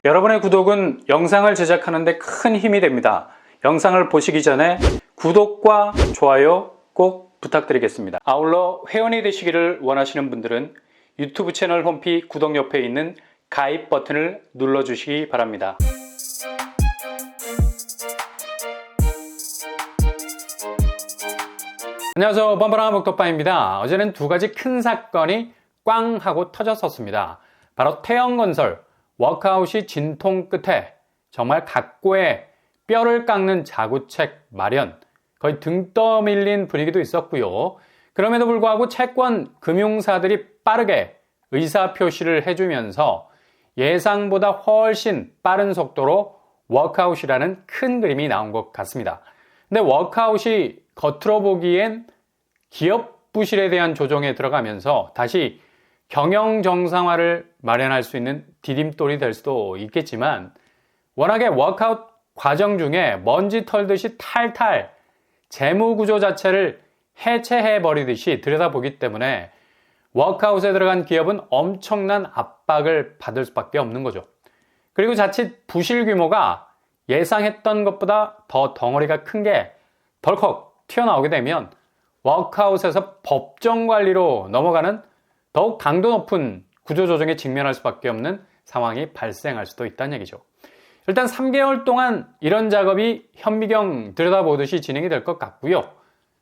여러분의 구독은 영상을 제작하는 데 큰 힘이 됩니다. 영상을 보시기 전에 구독과 좋아요 꼭 부탁드리겠습니다. 아울러 회원이 되시기를 원하시는 분들은 유튜브 채널 홈피 구독 옆에 있는 가입 버튼을 눌러주시기 바랍니다. 안녕하세요, 뻔뻔한 목덕바입니다. 어제는 두 가지 큰 사건이 꽝 하고 터졌었습니다. 바로 태영건설 워크아웃이 진통 끝에 정말 각고의 뼈를 깎는 자구책 마련, 거의 등 떠밀린 분위기도 있었고요. 그럼에도 불구하고 채권 금융사들이 빠르게 의사표시를 해주면서 예상보다 훨씬 빠른 속도로 워크아웃이라는 큰 그림이 나온 것 같습니다. 근데 워크아웃이 겉으로 보기엔 기업 부실에 대한 조정에 들어가면서 다시 경영 정상화를 마련할 수 있는 디딤돌이 될 수도 있겠지만, 워낙에 워크아웃 과정 중에 먼지 털듯이 탈탈 재무 구조 자체를 해체해 버리듯이 들여다보기 때문에 워크아웃에 들어간 기업은 엄청난 압박을 받을 수밖에 없는 거죠. 그리고 자칫 부실 규모가 예상했던 것보다 더 덩어리가 큰 게 덜컥 튀어나오게 되면 워크아웃에서 법정 관리로 넘어가는 더욱 강도 높은 구조조정에 직면할 수밖에 없는 상황이 발생할 수도 있다는 얘기죠. 일단 3개월 동안 이런 작업이 현미경 들여다보듯이 진행이 될 것 같고요.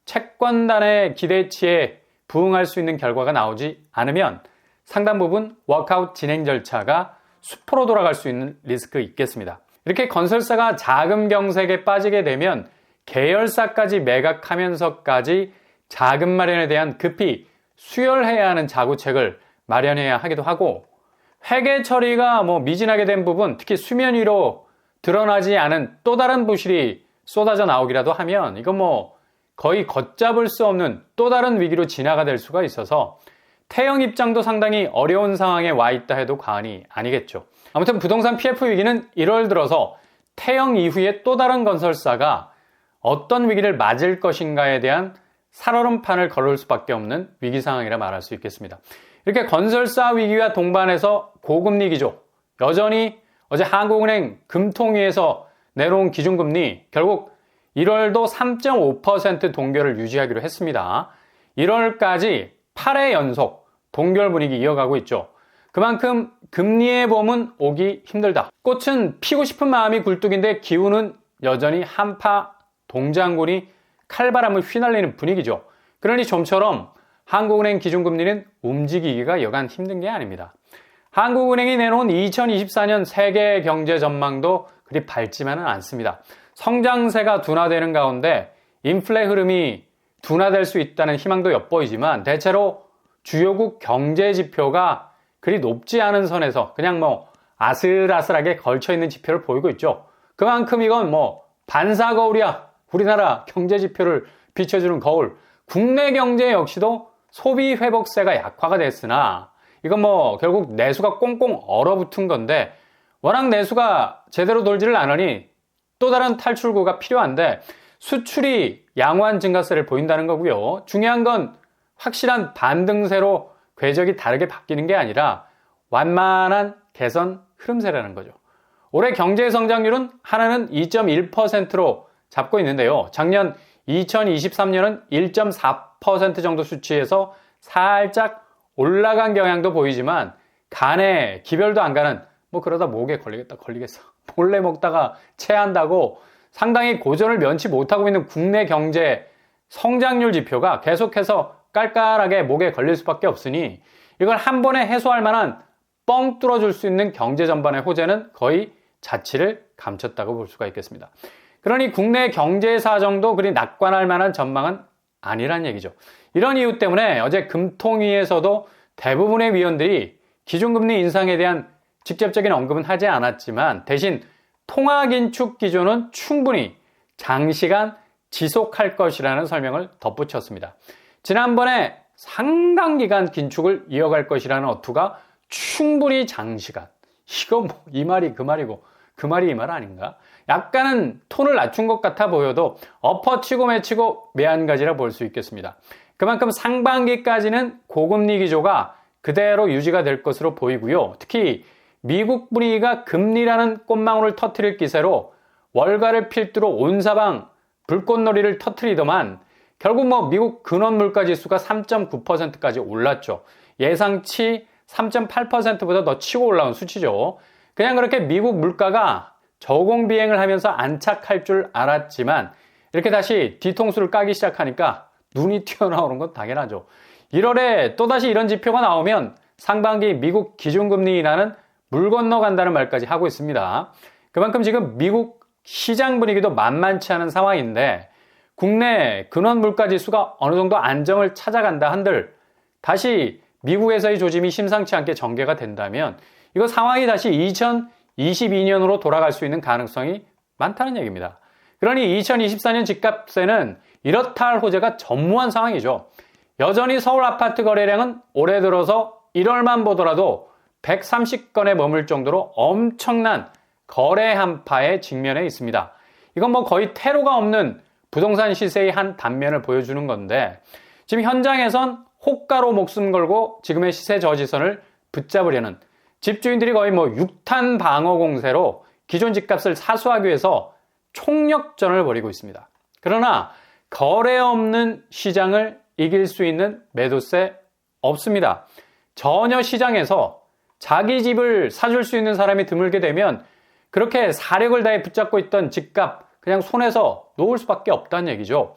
채권단의 기대치에 부응할 수 있는 결과가 나오지 않으면 상당 부분 워크아웃 진행 절차가 수포로 돌아갈 수 있는 리스크 있겠습니다. 이렇게 건설사가 자금 경색에 빠지게 되면 계열사까지 매각하면서까지 자금 마련에 대한 급히 수혈해야 하는 자구책을 마련해야 하기도 하고, 회계 처리가 미진하게 된 부분, 특히 수면 위로 드러나지 않은 또 다른 부실이 쏟아져 나오기라도 하면 이건 거의 걷잡을 수 없는 또 다른 위기로 진화가 될 수가 있어서 태영 입장도 상당히 어려운 상황에 와 있다 해도 과언이 아니겠죠. 아무튼 부동산 PF 위기는 1월 들어서 태영 이후에 또 다른 건설사가 어떤 위기를 맞을 것인가에 대한 살얼음판을 걸을 수밖에 없는 위기 상황이라 말할 수 있겠습니다. 이렇게 건설사 위기와 동반해서 고금리 기조, 여전히 어제 한국은행 금통위에서 내놓은 기준금리 결국 1월도 3.5% 동결을 유지하기로 했습니다. 1월까지 8회 연속 동결 분위기 이어가고 있죠. 그만큼 금리의 봄은 오기 힘들다. 꽃은 피고 싶은 마음이 굴뚝인데 기운은 여전히 한파 동장군이 칼바람을 휘날리는 분위기죠. 그러니 좀처럼 한국은행 기준금리는 움직이기가 여간 힘든 게 아닙니다. 한국은행이 내놓은 2024년 세계 경제 전망도 그리 밝지만은 않습니다. 성장세가 둔화되는 가운데 인플레 흐름이 둔화될 수 있다는 희망도 엿보이지만 대체로 주요국 경제 지표가 그리 높지 않은 선에서 그냥 아슬아슬하게 걸쳐있는 지표를 보이고 있죠. 그만큼 이건 반사거울이야. 우리나라 경제 지표를 비춰주는 거울. 국내 경제 역시도 소비 회복세가 약화가 됐으나 이건 결국 내수가 꽁꽁 얼어붙은 건데, 워낙 내수가 제대로 돌지를 않으니 또 다른 탈출구가 필요한데 수출이 양호한 증가세를 보인다는 거고요. 중요한 건 확실한 반등세로 궤적이 다르게 바뀌는 게 아니라 완만한 개선 흐름세라는 거죠. 올해 경제 성장률은 하나는 2.1%로 잡고 있는데요. 작년 2023년은 1.4% 정도 수치에서 살짝 올라간 경향도 보이지만 간에 기별도 안 가는 그러다 목에 걸리겠어. 몰래 먹다가 체한다고 상당히 고전을 면치 못하고 있는 국내 경제 성장률 지표가 계속해서 깔깔하게 목에 걸릴 수밖에 없으니 이걸 한 번에 해소할 만한 뻥 뚫어줄 수 있는 경제 전반의 호재는 거의 자취를 감췄다고 볼 수가 있겠습니다. 그러니 국내 경제 사정도 그리 낙관할 만한 전망은 아니란 얘기죠. 이런 이유 때문에 어제 금통위에서도 대부분의 위원들이 기준금리 인상에 대한 직접적인 언급은 하지 않았지만 대신 통화긴축 기조는 충분히 장시간 지속할 것이라는 설명을 덧붙였습니다. 지난번에 상당 기간 긴축을 이어갈 것이라는 어투가 충분히 장시간. 이거 이 말이 그 말이고 그 말이 이 말 아닌가? 약간은 톤을 낮춘 것 같아 보여도 엎어치고 매치고 매한가지라 볼 수 있겠습니다. 그만큼 상반기까지는 고금리 기조가 그대로 유지가 될 것으로 보이고요. 특히 미국 분위기가 금리라는 꽃망울을 터뜨릴 기세로 월가를 필두로 온 사방 불꽃놀이를 터뜨리더만 결국 미국 근원물가지수가 3.9%까지 올랐죠. 예상치 3.8%보다 더 치고 올라온 수치죠. 그냥 그렇게 미국 물가가 저공비행을 하면서 안착할 줄 알았지만 이렇게 다시 뒤통수를 까기 시작하니까 눈이 튀어나오는 건 당연하죠. 1월에 또다시 이런 지표가 나오면 상반기 미국 기준금리 인하는 물 건너간다는 말까지 하고 있습니다. 그만큼 지금 미국 시장 분위기도 만만치 않은 상황인데 국내 근원 물가지수가 어느 정도 안정을 찾아간다 한들 다시 미국에서의 조짐이 심상치 않게 전개가 된다면 이거 상황이 다시 2022년으로 돌아갈 수 있는 가능성이 많다는 얘기입니다. 그러니 2024년 집값에는 이렇다 할 호재가 전무한 상황이죠. 여전히 서울 아파트 거래량은 올해 들어서 1월만 보더라도 130건에 머물 정도로 엄청난 거래 한파에 직면해 있습니다. 이건 거의 태로가 없는 부동산 시세의 한 단면을 보여주는 건데 지금 현장에선 호가로 목숨 걸고 지금의 시세 저지선을 붙잡으려는 집주인들이 거의 6탄 방어 공세로 기존 집값을 사수하기 위해서 총력전을 벌이고 있습니다. 그러나 거래 없는 시장을 이길 수 있는 매도세 없습니다. 전혀 시장에서 자기 집을 사줄 수 있는 사람이 드물게 되면 그렇게 사력을 다해 붙잡고 있던 집값 그냥 손에서 놓을 수밖에 없다는 얘기죠.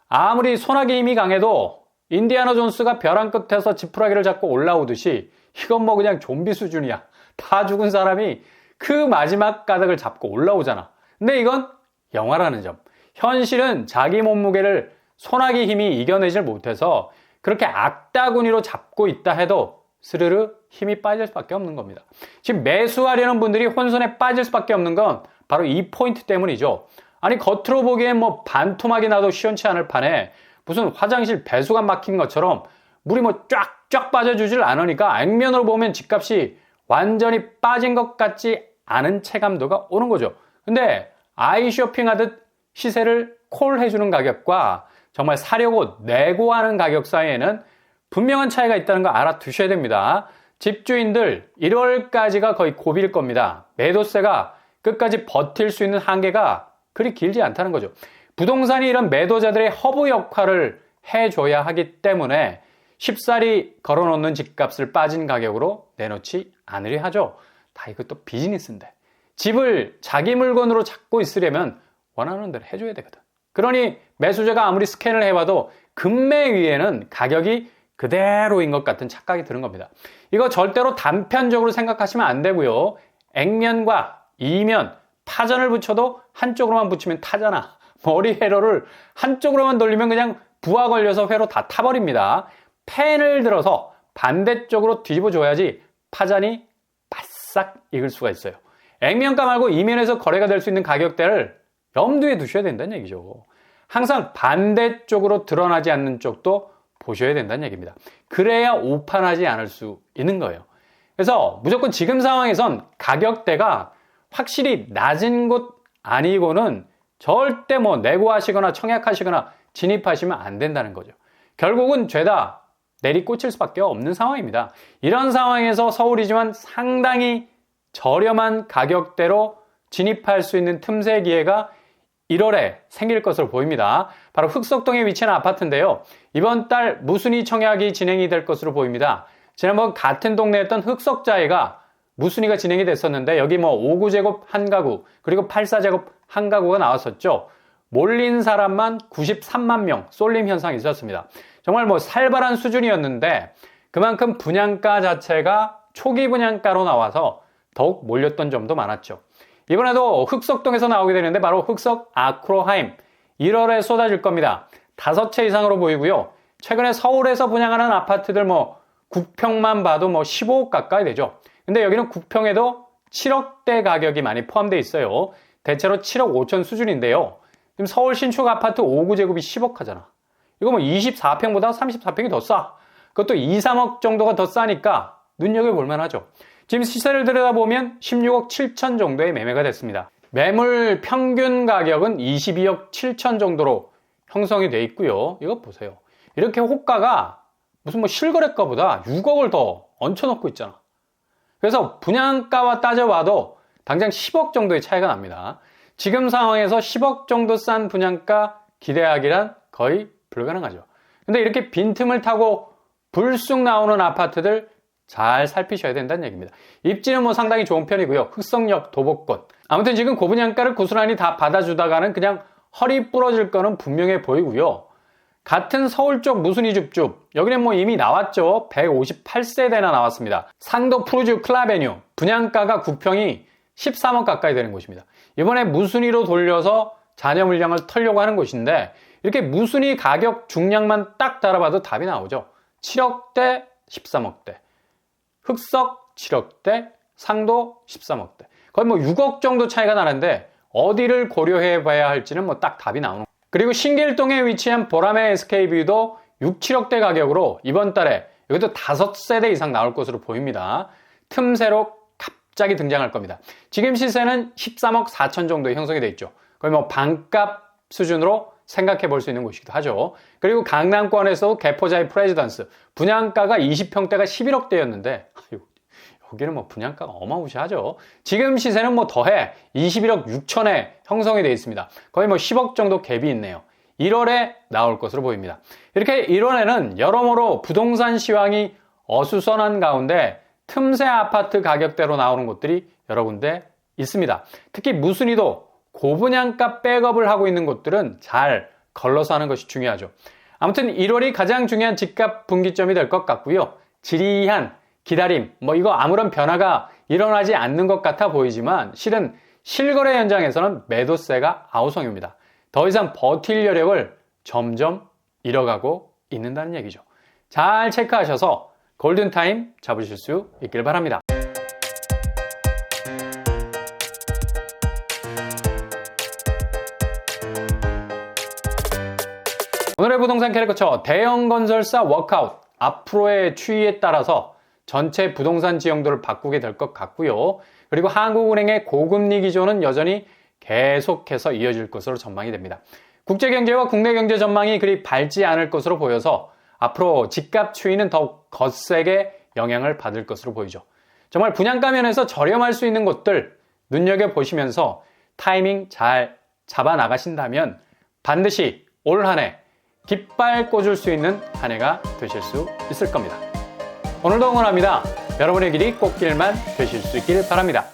아무리 소나기 힘이 강해도 인디아나 존스가 벼랑 끝에서 지푸라기를 잡고 올라오듯이 이건 그냥 좀비 수준이야. 다 죽은 사람이 그 마지막 가닥을 잡고 올라오잖아. 근데 이건 영화라는 점. 현실은 자기 몸무게를 소나기 힘이 이겨내질 못해서 그렇게 악다구니로 잡고 있다 해도 스르르 힘이 빠질 수밖에 없는 겁니다. 지금 매수하려는 분들이 혼선에 빠질 수밖에 없는 건 바로 이 포인트 때문이죠. 아니 겉으로 보기엔 반토막이 나도 시원치 않을 판에 무슨 화장실 배수가 막힌 것처럼 물이 쫙쫙 빠져주질 않으니까 액면으로 보면 집값이 완전히 빠진 것 같지 않은 체감도가 오는 거죠. 근데 아이 쇼핑하듯 시세를 콜해주는 가격과 정말 사려고 내고 하는 가격 사이에는 분명한 차이가 있다는 거 알아두셔야 됩니다. 집주인들 1월까지가 거의 고비일 겁니다. 매도세가 끝까지 버틸 수 있는 한계가 그리 길지 않다는 거죠. 부동산이 이런 매도자들의 허브 역할을 해줘야 하기 때문에 쉽사리 걸어놓는 집값을 빠진 가격으로 내놓지 않으려 하죠. 다 이것도 비즈니스인데 집을 자기 물건으로 잡고 있으려면 원하는 대로 해줘야 되거든. 그러니 매수자가 아무리 스캔을 해봐도 금매 위에는 가격이 그대로인 것 같은 착각이 드는 겁니다. 이거 절대로 단편적으로 생각하시면 안 되고요. 액면과 이면, 파전을 붙여도 한쪽으로만 붙이면 타잖아. 머리 회로를 한쪽으로만 돌리면 그냥 부하 걸려서 회로 다 타버립니다. 펜을 들어서 반대쪽으로 뒤집어 줘야지 파전이 바싹 익을 수가 있어요. 액면가 말고 이면에서 거래가 될 수 있는 가격대를 염두에 두셔야 된다는 얘기죠. 항상 반대쪽으로 드러나지 않는 쪽도 보셔야 된다는 얘기입니다. 그래야 오판하지 않을 수 있는 거예요. 그래서 무조건 지금 상황에선 가격대가 확실히 낮은 곳 아니고는 절대 내고하시거나 청약하시거나 진입하시면 안 된다는 거죠. 결국은 죄다 내리꽂힐 수밖에 없는 상황입니다. 이런 상황에서 서울이지만 상당히 저렴한 가격대로 진입할 수 있는 틈새 기회가 1월에 생길 것으로 보입니다. 바로 흑석동에 위치한 아파트인데요. 이번 달 무순위 청약이 진행이 될 것으로 보입니다. 지난번 같은 동네였던 흑석자이가 무순위가 진행이 됐었는데 여기 5구제곱 한 가구 그리고 84제곱 한 가구가 나왔었죠. 몰린 사람만 93만 명 쏠림 현상이 있었습니다. 정말 살벌한 수준이었는데 그만큼 분양가 자체가 초기 분양가로 나와서 더욱 몰렸던 점도 많았죠. 이번에도 흑석동에서 나오게 되는데 바로 흑석 아크로하임 1월에 쏟아질 겁니다. 5채 이상으로 보이고요. 최근에 서울에서 분양하는 아파트들 9평만 봐도 15억 가까이 되죠. 근데 여기는 9평에도 7억대 가격이 많이 포함되어 있어요. 대체로 7억 5천 수준인데요. 지금 서울 신축 아파트 5구제곱이 10억 하잖아. 이거 24평보다 34평이 더 싸. 그것도 2, 3억 정도가 더 싸니까 눈여겨볼 만하죠. 지금 시세를 들여다보면 16억 7천 정도의 매매가 됐습니다. 매물 평균 가격은 22억 7천 정도로 형성이 돼 있고요. 이거 보세요. 이렇게 호가가 무슨 실거래가보다 6억을 더 얹혀놓고 있잖아. 그래서 분양가와 따져봐도 당장 10억 정도의 차이가 납니다. 지금 상황에서 10억 정도 싼 분양가 기대하기란 거의 불가능하죠. 근데 이렇게 빈틈을 타고 불쑥 나오는 아파트들 잘 살피셔야 된다는 얘기입니다. 입지는 뭐 상당히 좋은 편이고요. 흑석역, 도보권. 아무튼 지금 고분양가를 고스란히 다 받아주다가는 그냥 허리 부러질 거는 분명해 보이고요. 같은 서울 쪽 무순이 줍줍, 여기는 뭐 이미 나왔죠. 158세대나 나왔습니다. 상도 푸르주 클라베뉴, 분양가가 9평이 13억 가까이 되는 곳입니다. 이번에 무순이로 돌려서 잔여 물량을 털려고 하는 곳인데, 이렇게 무순이 가격 중량만 딱 달아봐도 답이 나오죠. 7억대, 13억대. 흑석 7억대, 상도 13억대. 거의 뭐 6억 정도 차이가 나는데 어디를 고려해 봐야 할지는 뭐 딱 답이 나오는. 그리고 신길동에 위치한 보라매 SK뷰도 6, 7억대 가격으로 이번 달에 이것도 5세대 이상 나올 것으로 보입니다. 틈새로 갑자기 등장할 겁니다. 지금 시세는 13억 4천 정도에 형성이 되어 있죠. 거의 뭐 반값 수준으로 생각해 볼 수 있는 곳이기도 하죠. 그리고 강남권에서 개포자의 프레지던스 분양가가 20평대가 11억대였는데 여기는 뭐 분양가가 어마무시하죠. 지금 시세는 뭐 더해 21억 6천에 형성이 되어 있습니다. 거의 뭐 10억 정도 갭이 있네요. 1월에 나올 것으로 보입니다. 이렇게 1월에는 여러모로 부동산 시황이 어수선한 가운데 틈새 아파트 가격대로 나오는 곳들이 여러 군데 있습니다. 특히 무순이도 고분양가 백업을 하고 있는 곳들은 잘 걸러서 하는 것이 중요하죠. 아무튼 1월이 가장 중요한 집값 분기점이 될 것 같고요. 지리한 기다림, 뭐 이거 아무런 변화가 일어나지 않는 것 같아 보이지만 실은 실거래 현장에서는 매도세가 아우성입니다. 더 이상 버틸 여력을 점점 잃어가고 있는다는 얘기죠. 잘 체크하셔서 골든타임 잡으실 수 있길 바랍니다. 오늘의 부동산 캐릭터처 대형 건설사 워크아웃, 앞으로의 추이에 따라서 전체 부동산 지형도를 바꾸게 될 것 같고요. 그리고 한국은행의 고금리 기조는 여전히 계속해서 이어질 것으로 전망이 됩니다. 국제경제와 국내 경제 전망이 그리 밝지 않을 것으로 보여서 앞으로 집값 추이는 더욱 거세게 영향을 받을 것으로 보이죠. 정말 분양가 면에서 저렴할 수 있는 곳들 눈여겨보시면서 타이밍 잘 잡아 나가신다면 반드시 올 한 해 깃발 꽂을 수 있는 한 해가 되실 수 있을 겁니다. 오늘도 응원합니다. 여러분의 길이 꽃길만 되실 수 있기를 바랍니다.